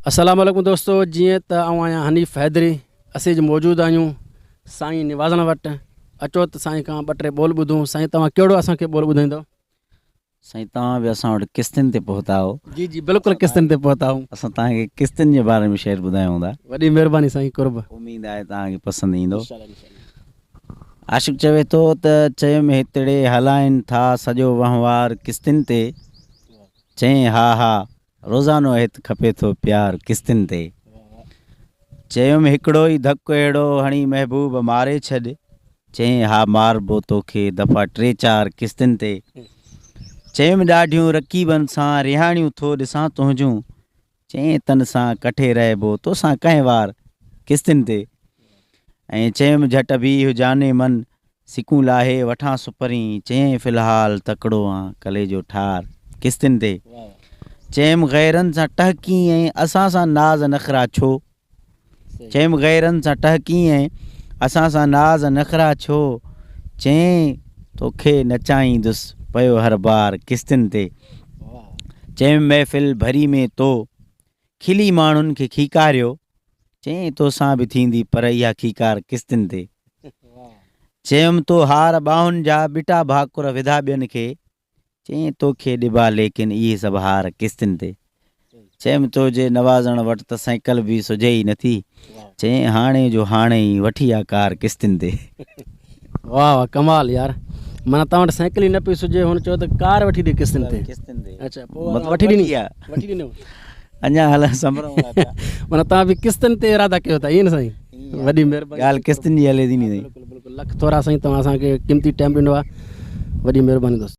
अस्सलाम वालेकुम दोस्तों, जीअं त आऊं आहियां हनीफ़ हैदरी। असीं अॼु मौजूदु आहियूं साईं निवाज़ण वटि। अचो त साईं खां ॿ टे ॿोल ॿुधूं। साईं तव्हां कहिड़ो असांखे ॿोल ॿुधाईंदव? साईं तव्हां बि असां वटि किश्तियुनि ते पहुता आहो। जी जी बिल्कुलु किश्तियुनि ते पहुता आहियूं। असां तव्हांखे किश्तियुनि जे बारे में शेयर ॿुधायूं था। वॾी महिरबानी साईं, कुर्ब। उमेद आहे तव्हांखे पसंदि ईंदो। आशिक़ चवे थो त चयुमि हितड़े हलाइनि था सॼो वहिंवार किश्तियुनि ते। चईं हा हा रोज़ानो हिते खपे थो प्यार किश्तियुनि ते। चयुमि हिकिड़ो ई धकु अहिड़ो हणी महबूब मारे छॾ। चईं हा मारबो तोखे दफ़ा 3-4 किश्तियुनि ते। चयुमि ॾाढियूं रकीबनि सां रिहाणियूं थो ॾिसां तुंहिंजूं। चईं तन सां कठे रहिबो तोसां कंहिं वार किश्तियुनि ते। ऐं चयुमि झटि बि हुजाने मन सिकूं लाहे वठां सुपरी। चईं फ़िलहाल तकिड़ो आं कलेजो ठार किश्तियुनि ते। चयुमि गैरनि सां टहकी ऐं असां सां नाज़ नख़रा छो। चयुमि गैरनि सां टहकी ऐं असां सां नाज़ नख़रा छो। चईं तोखे नचाईंदुसि पियो हर बार किश्तियुनि ते। चयुमि महफ़िल भरी में तो खिली माण्हुनि खे खीकारियो। चईं तोसां बि थींदी पर इहा खीकार किश्तियुनि ते। चयुमि तो हार ॿाहुनि जा ॿिटा भाकुर विधा ॿियनि खे। चईं तोखे ॾिबा लेकिन इहे सभु हार किश्तियुनि ते। चयुमि तुंहिंजे नवाज़ण वटि त साइकिल बि सुझे ई नथी। चईं हाणे जो हाणे ई वठी आ कार किश्तियुनि ते। वाह वाह कमाल यार। माना तव्हां वटि साइकिल ई न पई सुझे, हुन चयो त कार वठी ॾे किश्तियुनि ते। किश्तियुनि ते अच्छा, पोइ वठी ॾिनी? वठी ॾिनो। अञा हल संभरूं था। माना तव्हां बि किश्तियुनि ते इरादा कयो था, ईअं न साईं? वॾी महिरबानी। ॻाल्हि किश्तियुनि जी हले थी नी। बिल्कुलु बिल्कुलु, लख थोरा साईं तव्हां असांखे क़ीमती टाइम ॾिनो आहे। वॾी महिरबानी दोस्तों।